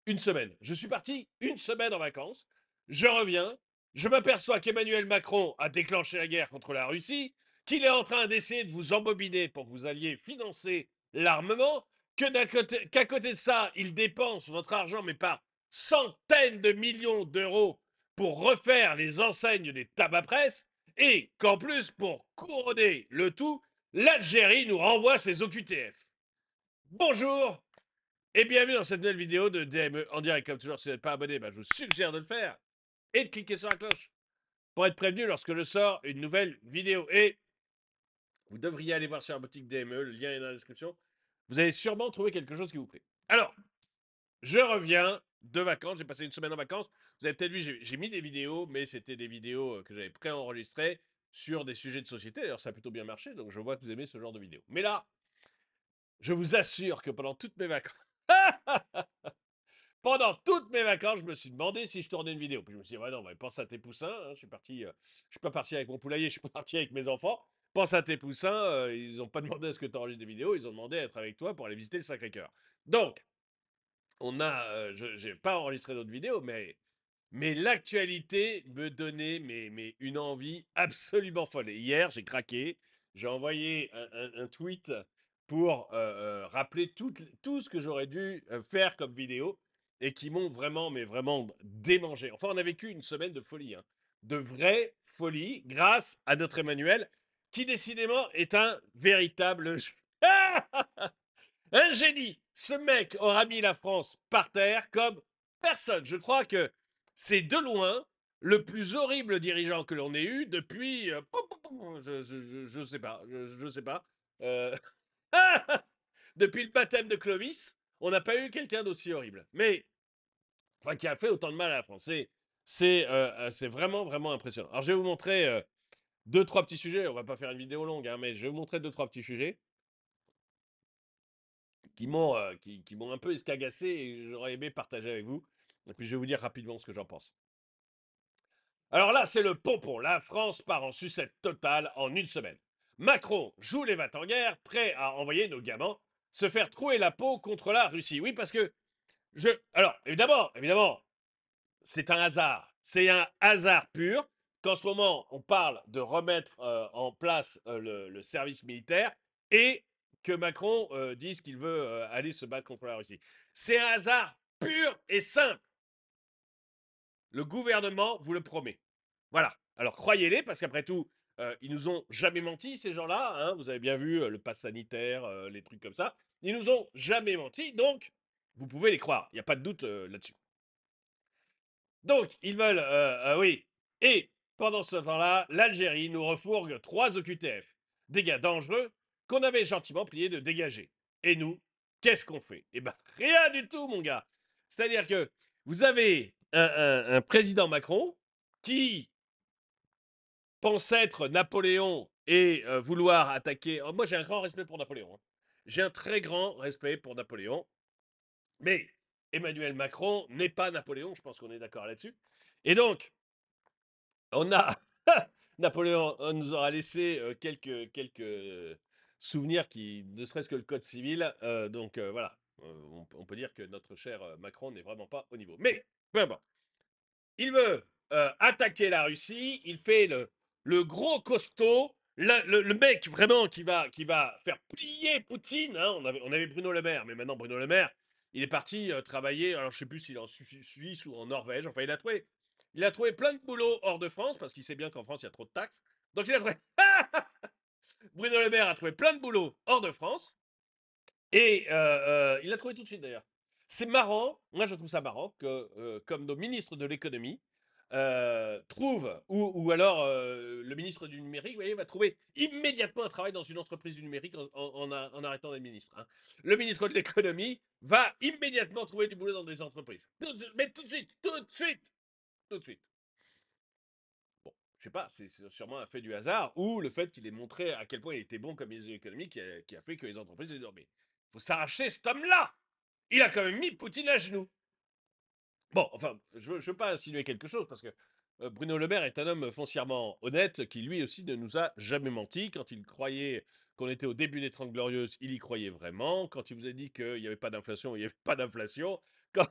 une semaine. Je suis parti une semaine en vacances. Je reviens. Je m'aperçois qu'Emmanuel Macron a déclenché la guerre contre la Russie, qu'il est en train d'essayer de vous embobiner pour que vous alliez financer l'armement, qu'à côté de ça, il dépense votre argent, mais par centaines de millions d'euros pour refaire les enseignes des tabac-presse, et qu'en plus, pour couronner le tout, l'Algérie nous renvoie ses OQTF. Bonjour et bienvenue dans cette nouvelle vidéo de DME en direct. Comme toujours, si vous n'êtes pas abonné, je vous suggère de le faire et de cliquer sur la cloche pour être prévenu lorsque je sors une nouvelle vidéo. Et vous devriez aller voir sur la boutique DME, le lien est dans la description. Vous allez sûrement trouver quelque chose qui vous plaît. Alors, je reviens de vacances, j'ai passé une semaine en vacances. Vous avez peut-être vu, j'ai mis des vidéos, mais c'était des vidéos que j'avais préenregistrées sur des sujets de société. D'ailleurs, ça a plutôt bien marché, donc je vois que vous aimez ce genre de vidéos. Mais là, je vous assure que pendant toutes mes vacances, pendant toutes mes vacances, je me suis demandé si je tournais une vidéo. Puis je me suis dit, ouais, non, pense à tes poussins. Hein, je suis pas parti avec mon poulailler, je suis pas parti avec mes enfants. Pense à tes poussins. Ils n'ont pas demandé à ce que tu enregistres des vidéos, ils ont demandé à être avec toi pour aller visiter le Sacré-Cœur. Donc, je n'ai pas enregistré d'autres vidéos, mais l'actualité me donnait une envie absolument folle. Et hier, j'ai craqué. J'ai envoyé un tweet pour rappeler tout ce que j'aurais dû faire comme vidéo et qui m'ont vraiment, mais vraiment démangé. Enfin, on a vécu une semaine de folie, hein, de vraie folie, grâce à notre Emmanuel, qui décidément est un véritable un génie. Ce mec aura mis la France par terre comme personne. Je crois que c'est de loin le plus horrible dirigeant que l'on ait eu depuis. Je sais pas. Je sais pas. Euh, depuis le baptême de Clovis, on n'a pas eu quelqu'un d'aussi horrible. Mais, enfin, qui a fait autant de mal à la France. C'est vraiment, vraiment impressionnant. Alors, je vais vous montrer deux, trois petits sujets. On va pas faire une vidéo longue, hein, mais je vais vous montrer deux, trois petits sujets qui m'ont un peu escagassé et j'aurais aimé partager avec vous. Et puis je vais vous dire rapidement ce que j'en pense. Alors là, c'est le pompon. La France part en sucette totale en une semaine. Macron joue les va-t-en-guerre, prêt à envoyer nos gamins se faire trouer la peau contre la Russie. Oui, parce que Alors, évidemment, c'est un hasard. C'est un hasard pur qu'en ce moment, on parle de remettre en place le service militaire et que Macron dise qu'il veut aller se battre contre la Russie. C'est un hasard pur et simple. Le gouvernement vous le promet. Voilà. Alors croyez-les, parce qu'après tout, ils nous ont jamais menti, ces gens-là. Hein. Vous avez bien vu le pass sanitaire, les trucs comme ça. Ils nous ont jamais menti, donc vous pouvez les croire. Il n'y a pas de doute là-dessus. Donc, ils veulent, oui. Et pendant ce temps-là, l'Algérie nous refourgue 3 OQTF. Des gars dangereux qu'on avait gentiment prié de dégager. Et nous, qu'est-ce qu'on fait? Eh ben, rien du tout, mon gars. C'est-à-dire que vous avez un président Macron qui pense être Napoléon et vouloir attaquer. Oh, moi, j'ai un grand respect pour Napoléon. Hein. J'ai un très grand respect pour Napoléon. Mais Emmanuel Macron n'est pas Napoléon, je pense qu'on est d'accord là-dessus. Et donc, on a Napoléon nous aura laissé quelques souvenirs qui, ne serait-ce que le code civil. Donc voilà, on peut dire que notre cher Macron n'est vraiment pas au niveau. Mais peu importe. Il veut attaquer la Russie. Il fait le gros costaud, le mec vraiment qui va faire plier Poutine. Hein. On avait Bruno Le Maire, mais maintenant Bruno Le Maire, il est parti travailler. Alors je sais plus s'il est en Suisse ou en Norvège. Enfin, il a trouvé plein de boulot hors de France parce qu'il sait bien qu'en France il y a trop de taxes. Donc il a trouvé. Bruno Le Maire a trouvé plein de boulot hors de France et il l'a trouvé tout de suite d'ailleurs. C'est marrant, moi je trouve ça marrant que comme nos ministres de l'économie trouvent, ou alors le ministre du numérique, vous voyez, va trouver immédiatement un travail dans une entreprise du numérique en arrêtant d'être ministre. Hein. Le ministre de l'économie va immédiatement trouver du boulot dans des entreprises. Mais tout de suite, tout de suite, tout de suite. Bon, je sais pas, c'est sûrement un fait du hasard ou le fait qu'il ait montré à quel point il était bon comme ministre de l'économie qui a fait que les entreprises aient dit, mais il faut s'arracher cet homme-là. Il a quand même mis Poutine à genoux. Bon, enfin, je veux pas insinuer quelque chose parce que Bruno Le Maire est un homme foncièrement honnête qui lui aussi ne nous a jamais menti. Quand il croyait qu'on était au début des Trente Glorieuses, il y croyait vraiment. Quand il vous a dit qu'il n'y avait pas d'inflation, il n'y avait pas d'inflation. Quand...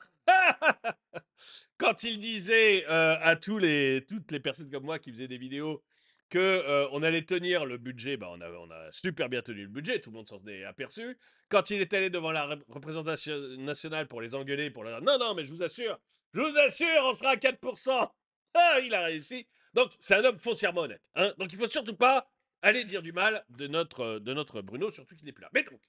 Quand il disait à toutes les personnes comme moi qui faisaient des vidéos que on allait tenir le budget, bah on a super bien tenu le budget, tout le monde s'en est aperçu. Quand il est allé devant la représentation nationale pour les engueuler, pour leur dire non, non, mais je vous assure, on sera à 4%. Ah, il a réussi. Donc, c'est un homme foncièrement honnête. Hein. Donc, il faut surtout pas aller dire du mal de notre Bruno, surtout qu'il n'est plus là. Mais donc,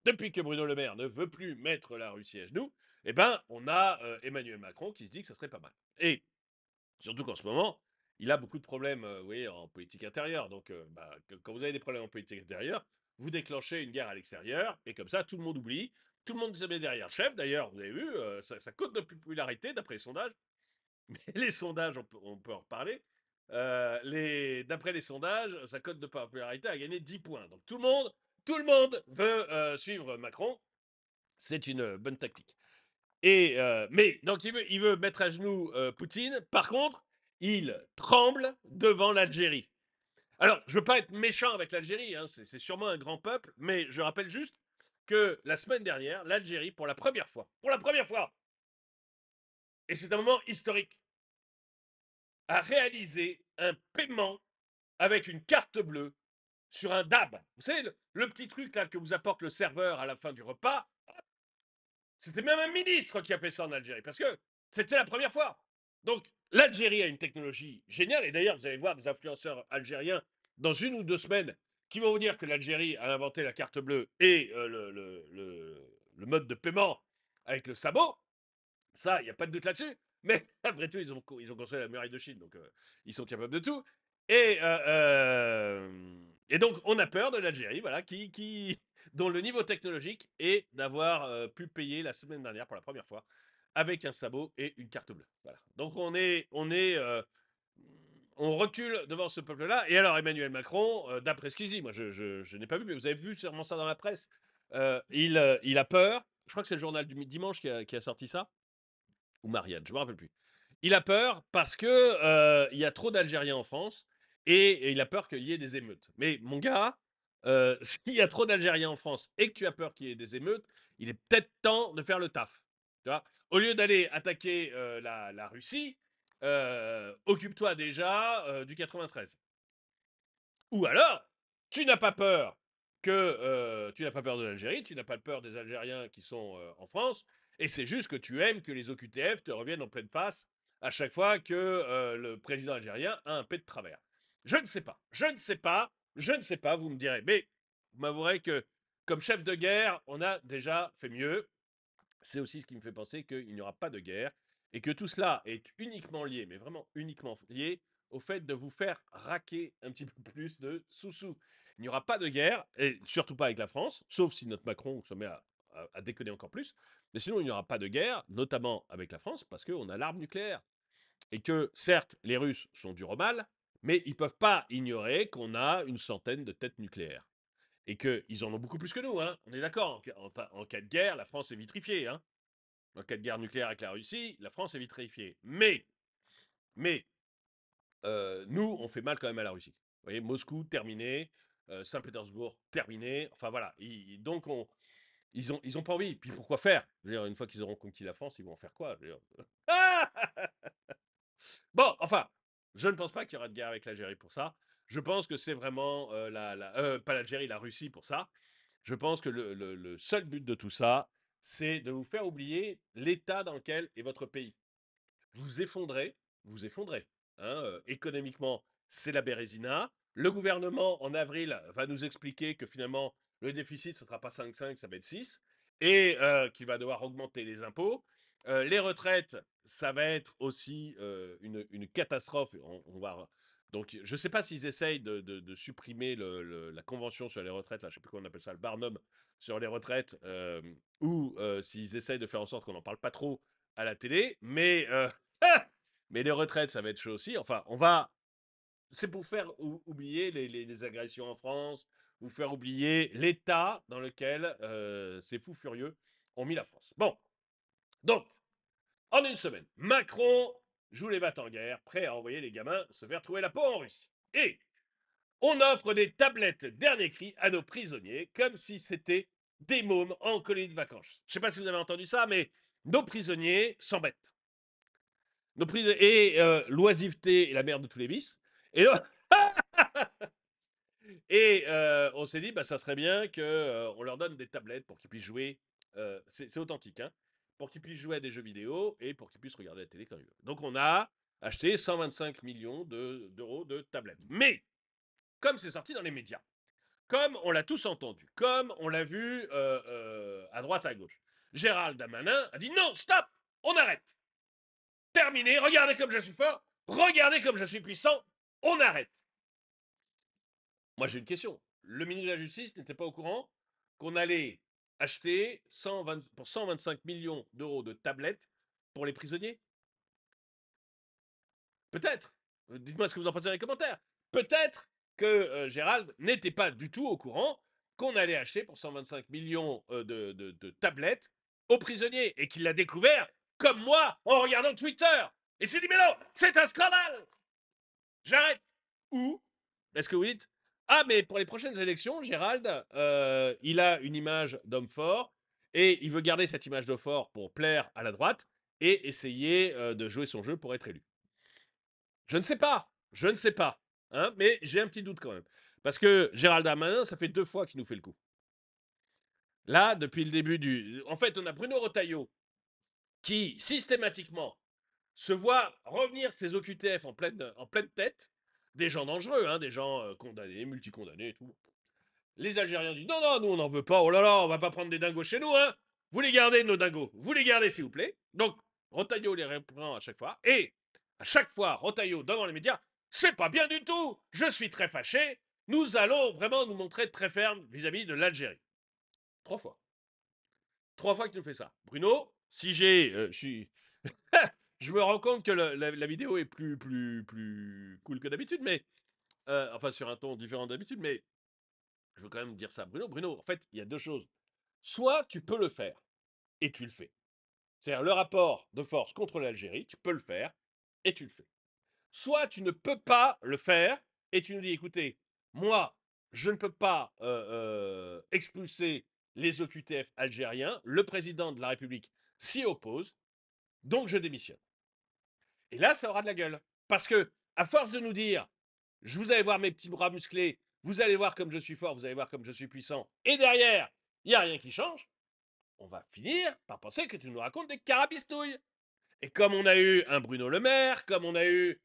depuis que Bruno Le Maire ne veut plus mettre la Russie à genoux, eh ben, on a Emmanuel Macron qui se dit que ça serait pas mal. Et surtout qu'en ce moment, il a beaucoup de problèmes vous voyez, en politique intérieure. Donc, quand vous avez des problèmes en politique intérieure, vous déclenchez une guerre à l'extérieur, et comme ça, tout le monde oublie. Tout le monde se met derrière le chef. D'ailleurs, vous avez vu, ça cote de popularité d'après les sondages. Mais les sondages, on peut en reparler. D'après les sondages, sa cote de popularité a gagné 10 points. Donc tout le monde veut suivre Macron. C'est une bonne tactique. Mais donc il veut mettre à genoux Poutine. Par contre, il tremble devant l'Algérie. Alors, je veux pas être méchant avec l'Algérie, hein, c'est sûrement un grand peuple, mais je rappelle juste que la semaine dernière, l'Algérie, pour la première fois, et c'est un moment historique, a réalisé un paiement avec une carte bleue sur un DAB. Vous savez, le petit truc là que vous apporte le serveur à la fin du repas. C'était même un ministre qui a fait ça en Algérie, parce que c'était la première fois. Donc, l'Algérie a une technologie géniale, et d'ailleurs, vous allez voir des influenceurs algériens dans 1 ou 2 semaines qui vont vous dire que l'Algérie a inventé la carte bleue et le mode de paiement avec le sabot. Ça, il n'y a pas de doute là-dessus. Mais après tout, ils ont construit la muraille de Chine, donc ils sont capables de tout. Et donc, on a peur de l'Algérie, voilà, dont le niveau technologique est d'avoir pu payer la semaine dernière pour la première fois avec un sabot et une carte bleue. Voilà. Donc, on recule devant ce peuple-là. Et alors, Emmanuel Macron, d'après ce qu'il dit, moi, je n'ai pas vu, mais vous avez vu sûrement ça dans la presse. Il a peur. Je crois que c'est le journal du dimanche qui a sorti ça ou Marianne, je me rappelle plus. Il a peur parce que il y a trop d'Algériens en France et il a peur qu'il y ait des émeutes. Mais mon gars, s'il y a trop d'Algériens en France et que tu as peur qu'il y ait des émeutes, il est peut-être temps de faire le taf. Tu vois? Au lieu d'aller attaquer la Russie, occupe-toi déjà du 93. Ou alors, tu n'as pas peur tu n'as pas peur de l'Algérie, tu n'as pas peur des Algériens qui sont en France, et c'est juste que tu aimes que les OQTF te reviennent en pleine face à chaque fois que le président algérien a un pet de travers. Je ne sais pas, je ne sais pas, je ne sais pas, vous me direz, mais vous m'avouerez que comme chef de guerre, on a déjà fait mieux. C'est aussi ce qui me fait penser qu'il n'y aura pas de guerre et que tout cela est uniquement lié, mais vraiment uniquement lié au fait de vous faire raquer un petit peu plus de sous-sous. Il n'y aura pas de guerre, et surtout pas avec la France, sauf si notre Macron se met à déconner encore plus. Mais sinon, il n'y aura pas de guerre, notamment avec la France, parce qu'on a l'arme nucléaire. Et que, certes, les Russes sont durs au mal, mais ils ne peuvent pas ignorer qu'on a une centaine de têtes nucléaires. Et qu'ils en ont beaucoup plus que nous, hein. On est d'accord, en cas de guerre, la France est vitrifiée, hein. En cas de guerre nucléaire avec la Russie, la France est vitrifiée. Mais nous, on fait mal quand même à la Russie. Vous voyez, Moscou, terminé. Saint-Pétersbourg, terminé. Enfin voilà. Donc, ils ont pas envie. Puis pourquoi faire? Je veux dire, une fois qu'ils auront conquis la France, ils vont en faire quoi? Je veux dire. Bon, enfin, je ne pense pas qu'il y aura de guerre avec l'Algérie pour ça. Je pense que c'est vraiment pas l'Algérie, la Russie pour ça. Je pense que le seul but de tout ça, c'est de vous faire oublier l'état dans lequel est votre pays. Vous effondrez, vous effondrez. Hein, économiquement, c'est la bérésina. Le gouvernement, en avril, va nous expliquer que finalement, le déficit, ce ne sera pas 5,5, ça va être 6, et qu'il va devoir augmenter les impôts. Les retraites, ça va être aussi une catastrophe. Donc, je ne sais pas s'ils essayent de supprimer la convention sur les retraites, là, je ne sais plus comment on appelle ça, le Barnum sur les retraites, ou s'ils essayent de faire en sorte qu'on n'en parle pas trop à la télé, mais mais les retraites, ça va être chaud aussi. Enfin, c'est pour faire oublier les agressions en France, vous faire oublier l'état dans lequel ces fous furieux ont mis la France. Bon, donc, en 1 semaine, Macron joue les en guerre, prêt à envoyer les gamins se faire trouver la peau en Russie. Et on offre des tablettes dernier cri à nos prisonniers, comme si c'était des mômes en colonie de vacances. Je ne sais pas si vous avez entendu ça, mais nos prisonniers s'embêtent. Et l'oisiveté est la mère de tous les vices. Et, on s'est dit, bah, ça serait bien qu'on leur donne des tablettes pour qu'ils puissent jouer. C'est authentique, hein, pour qu'ils puissent jouer à des jeux vidéo et pour qu'ils puissent regarder la télé quand ils veulent. Donc on a acheté 125 millions d'euros de tablettes. Mais, comme c'est sorti dans les médias, comme on l'a tous entendu, comme on l'a vu à droite, à gauche, Gérald Darmanin a dit non, stop, on arrête. Terminé, regardez comme je suis fort, regardez comme je suis puissant, on arrête. Moi, j'ai une question. Le ministre de la Justice n'était pas au courant qu'on allait acheter pour 125 millions d'euros de tablettes pour les prisonniers? Peut-être. Dites-moi ce que vous en pensez dans les commentaires. Peut-être que Gérald n'était pas du tout au courant qu'on allait acheter pour 125 millions de tablettes aux prisonniers et qu'il l'a découvert comme moi en regardant Twitter. Et s'est dit, mais non, c'est un scandale. J'arrête. Ou est-ce que vous dites, ah, mais pour les prochaines élections, Gérald, il a une image d'homme fort et il veut garder cette image d'homme fort pour plaire à la droite et essayer de jouer son jeu pour être élu? Je ne sais pas. Je ne sais pas. Hein, mais j'ai un petit doute quand même. Parce que Gérald Darmanin, ça fait 2 fois qu'il nous fait le coup. Là, depuis le début du. En fait, on a Bruno Retailleau qui, systématiquement, se voit revenir ses OQTF en pleine tête. Des gens dangereux, hein, des gens condamnés, multicondamnés et tout. Les Algériens disent non, non, nous on n'en veut pas, oh là là, on va pas prendre des dingos chez nous, hein. Vous les gardez, nos dingos, vous les gardez s'il vous plaît. Donc, Retailleau les reprend à chaque fois. Et à chaque fois, Retailleau devant les médias, c'est pas bien du tout, je suis très fâché, nous allons vraiment nous montrer très fermes vis-à-vis de l'Algérie. 3 fois. 3 fois qu'il nous fait ça. Bruno, si j'ai. Je suis. Je me rends compte que la vidéo est plus cool que d'habitude, mais. Enfin, sur un ton différent d'habitude, mais je veux quand même dire ça. Bruno, en fait, il y a 2 choses. Soit tu peux le faire, et tu le fais. C'est-à-dire le rapport de force contre l'Algérie, tu peux le faire, et tu le fais. Soit tu ne peux pas le faire, et tu nous dis, écoutez, moi, je ne peux pas expulser les OQTF algériens, le président de la République s'y oppose, donc je démissionne. Et là, ça aura de la gueule. Parce que, à force de nous dire, je vous allez voir mes petits bras musclés, vous allez voir comme je suis fort, vous allez voir comme je suis puissant, et derrière, il n'y a rien qui change, on va finir par penser que tu nous racontes des carabistouilles. Et comme on a eu un Bruno Le Maire, comme on a eu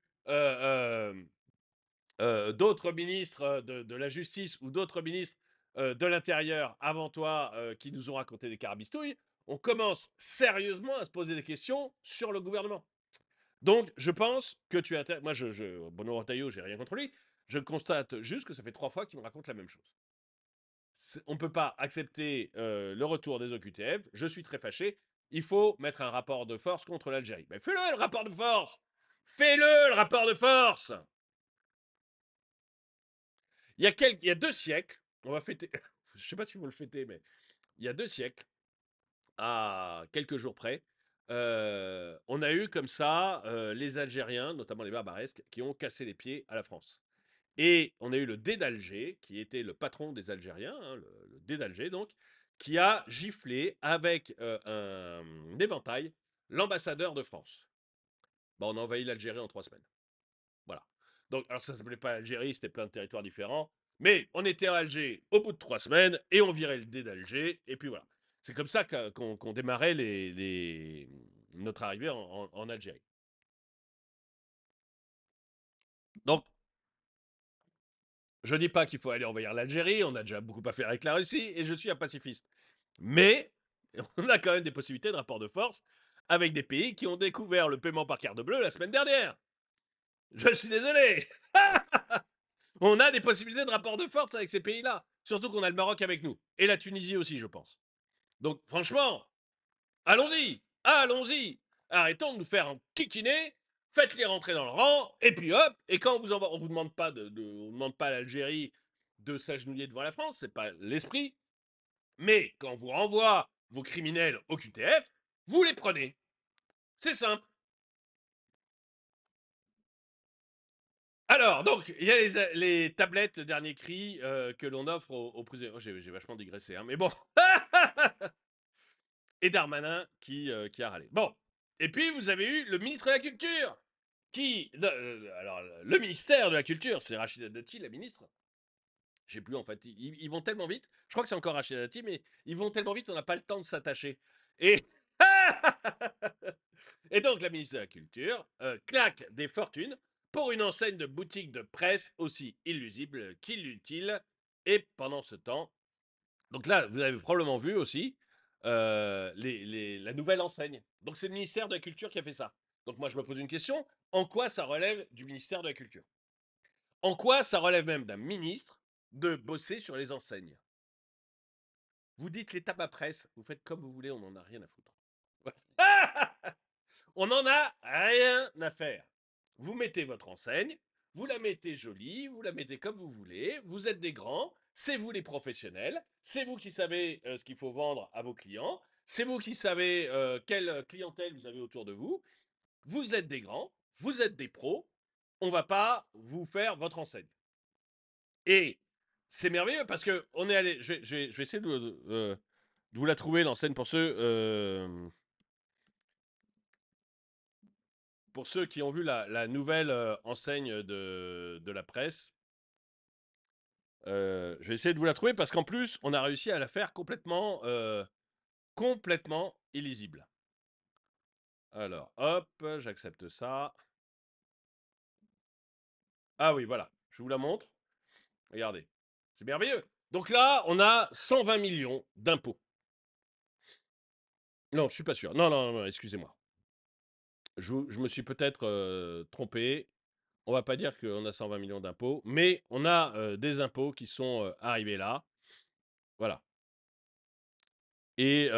d'autres ministres de la Justice ou d'autres ministres de l'Intérieur avant toi qui nous ont raconté des carabistouilles, on commence sérieusement à se poser des questions sur le gouvernement. Donc, je pense que tu as. Moi, Bruno Retailleau, j'ai rien contre lui. Je constate juste que ça fait 3 fois qu'il me raconte la même chose. On ne peut pas accepter le retour des OQTF. Je suis très fâché. Il faut mettre un rapport de force contre l'Algérie. Mais fais-le, le rapport de force. Fais-le, le rapport de force. Il y a 2 siècles, on va fêter. Je ne sais pas si vous le fêtez, mais il y a 2 siècles, à quelques jours près, on a eu comme ça les Algériens, notamment les barbaresques, qui ont cassé les pieds à la France. Et on a eu le dé d'Alger, qui était le patron des Algériens, hein, le dé d'Alger donc, qui a giflé avec un éventail l'ambassadeur de France. Bon, on a envahi l'Algérie en 3 semaines. Voilà. Donc, alors ça ne s'appelait pas l'Algérie, c'était plein de territoires différents. Mais on était à Alger au bout de 3 semaines et on virait le dé d'Alger. Et puis voilà. C'est comme ça qu'on démarrait notre arrivée en Algérie. Donc, je dis pas qu'il faut aller envahir l'Algérie, on a déjà beaucoup à faire avec la Russie, et je suis un pacifiste. Mais on a quand même des possibilités de rapport de force avec des pays qui ont découvert le paiement par carte bleue la semaine dernière. Je suis désolé. On a des possibilités de rapport de force avec ces pays-là. Surtout qu'on a le Maroc avec nous. Et la Tunisie aussi, je pense. Donc franchement, allons-y. Allons-y. Arrêtons de nous faire kikiner. Faites-les rentrer dans le rang. Et puis hop. Et quand on vous demande pas on demande pas à l'Algérie de s'agenouiller devant la France, c'est pas l'esprit. Mais quand on vous renvoie vos criminels au QTF, vous les prenez. C'est simple. Alors, donc, il y a les tablettes dernier cri que l'on offre aux prisonniers. Oh, j'ai vachement digressé, hein, mais bon. et Darmanin qui a râlé. Bon, et puis vous avez eu le ministre de la Culture, alors, le ministère de la Culture, c'est Rachida Dati, la ministre. Je sais plus, en fait, ils vont tellement vite. Je crois que c'est encore Rachida Dati, mais ils vont tellement vite, on n'a pas le temps de s'attacher. Et... et donc, la ministre de la Culture claque des fortunes pour une enseigne de boutique de presse aussi illusible qu'inutile. Et pendant ce temps, donc là, vous avez probablement vu aussi la nouvelle enseigne. Donc, c'est le ministère de la Culture qui a fait ça. Donc, moi, je me pose une question. En quoi ça relève du ministère de la Culture? En quoi ça relève même d'un ministre de bosser sur les enseignes? Vous dites les tabacs presse, vous faites comme vous voulez, on n'en a rien à foutre. On n'en a rien à faire. Vous mettez votre enseigne, vous la mettez jolie, vous la mettez comme vous voulez, vous êtes des grands, c'est vous les professionnels, c'est vous qui savez ce qu'il faut vendre à vos clients, c'est vous qui savez quelle clientèle vous avez autour de vous, vous êtes des grands, vous êtes des pros, on va pas vous faire votre enseigne. Et c'est merveilleux parce que on est allé, je vais essayer de vous la trouver, l'enseigne, pour ceux qui ont vu la nouvelle enseigne de la presse. Je vais essayer de vous la trouver parce qu'en plus, on a réussi à la faire complètement illisible. Alors, hop, j'accepte ça. Ah oui, voilà, je vous la montre. Regardez, c'est merveilleux. Donc là, on a 120 millions d'impôts. Non, je suis pas sûr. Non, non, non, excusez-moi. Je me suis peut-être trompé. On va pas dire qu'on a 120 millions d'impôts, mais on a des impôts qui sont arrivés là. Voilà. Et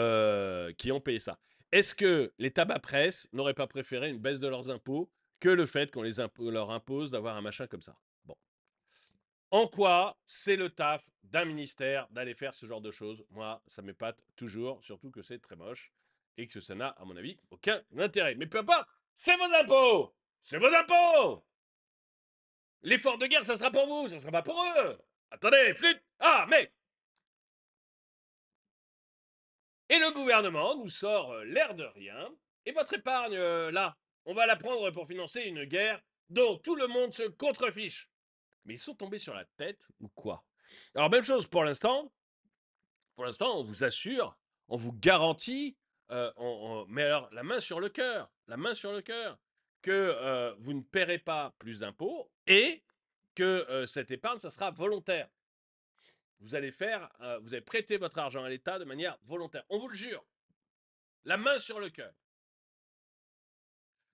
qui ont payé ça. Est-ce que les tabacs presse n'auraient pas préféré une baisse de leurs impôts que le fait qu'on leur impose d'avoir un machin comme ça? Bon. En quoi c'est le taf d'un ministère d'aller faire ce genre de choses? Moi, ça m'épate toujours, surtout que c'est très moche et que ça n'a, à mon avis, aucun intérêt. Mais peu importe, c'est vos impôts! C'est vos impôts! L'effort de guerre, ça sera pour vous, ça sera pas pour eux! Attendez, flûte! Ah, mais et le gouvernement nous sort l'air de rien. Et votre épargne, là, on va la prendre pour financer une guerre dont tout le monde se contrefiche. Mais ils sont tombés sur la tête ou quoi? Alors, même chose pour l'instant. Pour l'instant, on vous assure, on vous garantit, mais alors la main sur le cœur, que vous ne paierez pas plus d'impôts et que cette épargne, ça sera volontaire. Vous allez prêter votre argent à l'État de manière volontaire. On vous le jure. La main sur le cœur.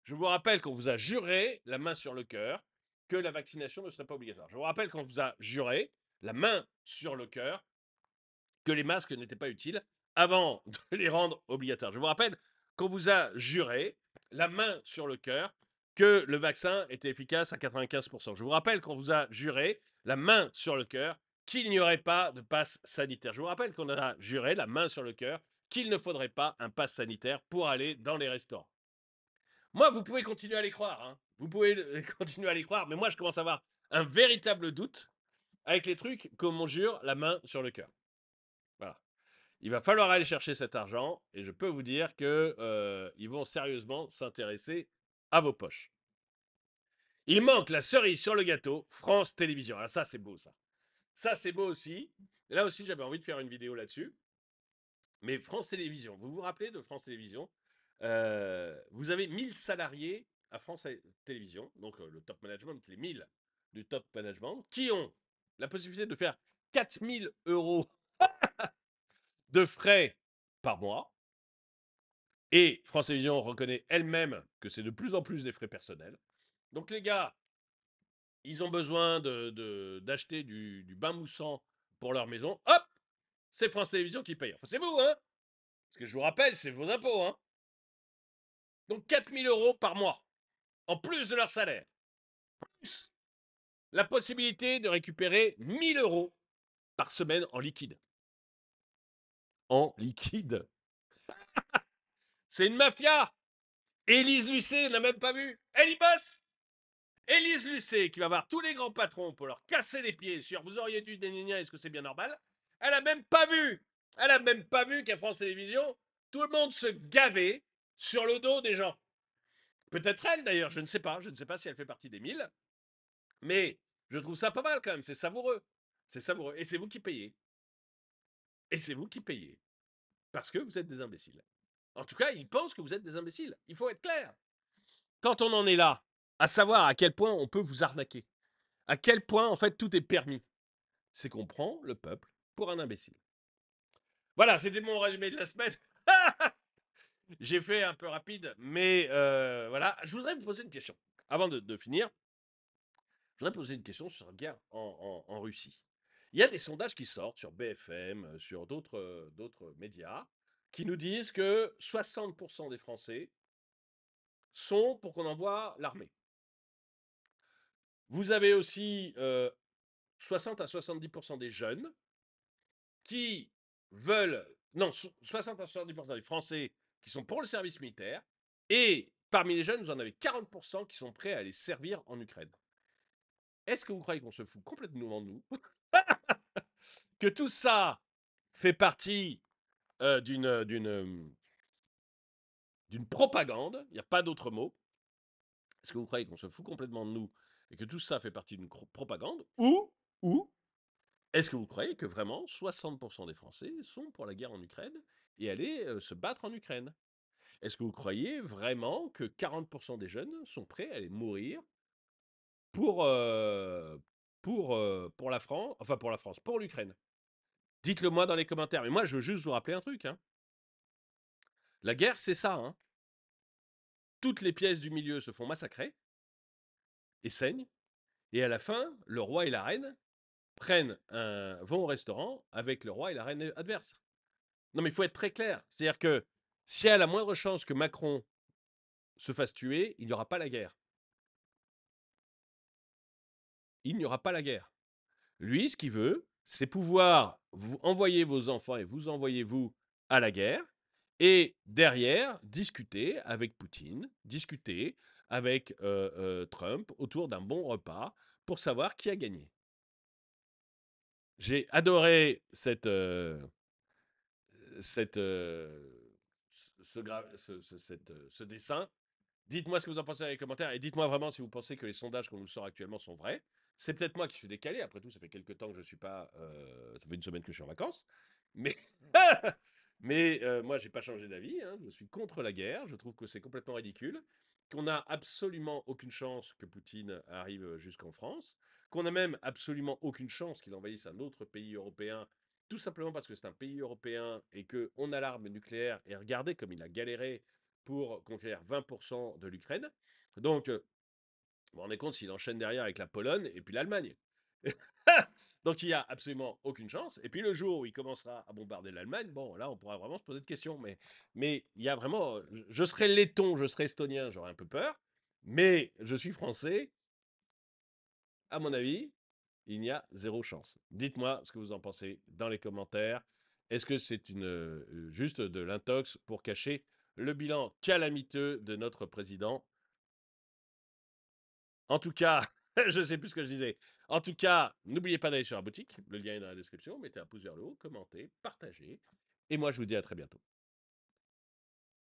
Je vous rappelle qu'on vous a juré, la main sur le cœur, que la vaccination ne serait pas obligatoire. Je vous rappelle qu'on vous a juré, la main sur le cœur, que les masques n'étaient pas utiles avant de les rendre obligatoires. Je vous rappelle qu'on vous a juré, la main sur le cœur, que le vaccin était efficace à 95%. Je vous rappelle qu'on vous a juré, la main sur le cœur, qu'il n'y aurait pas de passe sanitaire. Je vous rappelle qu'on a juré, la main sur le cœur, qu'il ne faudrait pas un passe sanitaire pour aller dans les restaurants. Moi, vous pouvez continuer à les croire, hein. Vous pouvez continuer à les croire, mais moi, je commence à avoir un véritable doute avec les trucs comme on jure, la main sur le cœur. Voilà. Il va falloir aller chercher cet argent et je peux vous dire que ils vont sérieusement s'intéresser à vos poches. Il manque la cerise sur le gâteau, France Télévisions. Ah, ça, c'est beau, ça. Ça, c'est beau aussi. Et là aussi, j'avais envie de faire une vidéo là-dessus. Mais France Télévisions, vous vous rappelez de France Télévisions? Vous avez 1000 salariés à France Télévisions, donc le top management, les 1000 du top management, qui ont la possibilité de faire 4000 euros de frais par mois. Et France Télévisions reconnaît elle-même que c'est de plus en plus des frais personnels. Donc les gars, ils ont besoin d'acheter du bain moussant pour leur maison. Hop, c'est France Télévisions qui paye. Enfin, c'est vous, hein? Parce que je vous rappelle, c'est vos impôts, hein? Donc 4000 euros par mois, en plus de leur salaire. Plus la possibilité de récupérer 1000 euros par semaine en liquide. En liquide. C'est une mafia. Élise Lucet n'a même pas vu. Elle y bosse. Élise Lucet, qui va voir tous les grands patrons pour leur casser les pieds sur vous auriez dû est-ce que c'est bien normal? Elle a même pas vu. Elle a même pas vu qu'à France Télévisions, Tout le monde se gavait sur le dos des gens. Peut-être elle d'ailleurs, je ne sais pas. Je ne sais pas si elle fait partie des 1000. Mais je trouve ça pas mal quand même, c'est savoureux. C'est savoureux. Et c'est vous qui payez. Et c'est vous qui payez. Parce que vous êtes des imbéciles. En tout cas, ils pensent que vous êtes des imbéciles. Il faut être clair. Quand on en est là, à savoir à quel point on peut vous arnaquer, à quel point en fait tout est permis, c'est qu'on prend le peuple pour un imbécile. Voilà, c'était mon résumé de la semaine. J'ai fait un peu rapide, mais voilà. Je voudrais vous poser une question. Avant de finir, je voudrais poser une question sur la guerre en Russie. Il y a des sondages qui sortent sur BFM, sur d'autres médias, qui nous disent que 60% des Français sont pour qu'on envoie l'armée. Vous avez aussi 60 à 70% des jeunes qui veulent. Non, 60 à 70% des Français qui sont pour le service militaire. Et parmi les jeunes, vous en avez 40% qui sont prêts à aller servir en Ukraine. Est-ce que vous croyez qu'on se fout complètement de nous? Que tout ça fait partie d'une propagande, il n'y a pas d'autre mot. Est-ce que vous croyez qu'on se fout complètement de nous et que tout ça fait partie d'une propagande? Ou est-ce que vous croyez que vraiment 60% des Français sont pour la guerre en Ukraine et aller se battre en Ukraine? Est-ce que vous croyez vraiment que 40% des jeunes sont prêts à aller mourir pour, pour la France, enfin pour la France, pour l'Ukraine? Dites-le moi dans les commentaires. Mais moi, je veux juste vous rappeler un truc, hein. La guerre, c'est ça, hein. Toutes les pièces du milieu se font massacrer et saignent. Et à la fin, le roi et la reine vont au restaurant avec le roi et la reine adverse. Non, mais il faut être très clair. C'est-à-dire que s'il y a la moindre chance que Macron se fasse tuer, il n'y aura pas la guerre. Il n'y aura pas la guerre. Lui, ce qu'il veut, c'est pouvoir vous envoyer vos enfants et vous envoyer vous à la guerre et derrière discuter avec Poutine, discuter avec Trump autour d'un bon repas pour savoir qui a gagné. J'ai adoré ce dessin. Dites-moi ce que vous en pensez dans les commentaires et dites-moi vraiment si vous pensez que les sondages qu'on nous sort actuellement sont vrais. C'est peut-être moi qui suis décalé. Après tout, ça fait quelques temps que je ne suis pas. Ça fait une semaine que je suis en vacances. Mais, mais moi, j'ai pas changé d'avis, hein. Je suis contre la guerre. Je trouve que c'est complètement ridicule. Qu'on n'a absolument aucune chance que Poutine arrive jusqu'en France. Qu'on n'a même absolument aucune chance qu'il envahisse un autre pays européen. Tout simplement parce que c'est un pays européen et qu'on a l'arme nucléaire. Et regardez comme il a galéré pour conquérir 20% de l'Ukraine. Donc, vous vous rendez compte s'il enchaîne derrière avec la Pologne et puis l'Allemagne. Donc, il n'y a absolument aucune chance. Et puis, le jour où il commencera à bombarder l'Allemagne, bon, là, on pourra vraiment se poser de questions. Mais il y a vraiment. Je serais letton, je serais estonien, j'aurais un peu peur. Mais je suis français. À mon avis, il n'y a zéro chance. Dites-moi ce que vous en pensez dans les commentaires. Est-ce que c'est juste de l'intox pour cacher le bilan calamiteux de notre président? En tout cas, je ne sais plus ce que je disais. En tout cas, n'oubliez pas d'aller sur la boutique. Le lien est dans la description. Mettez un pouce vers le haut, commentez, partagez. Et moi, je vous dis à très bientôt.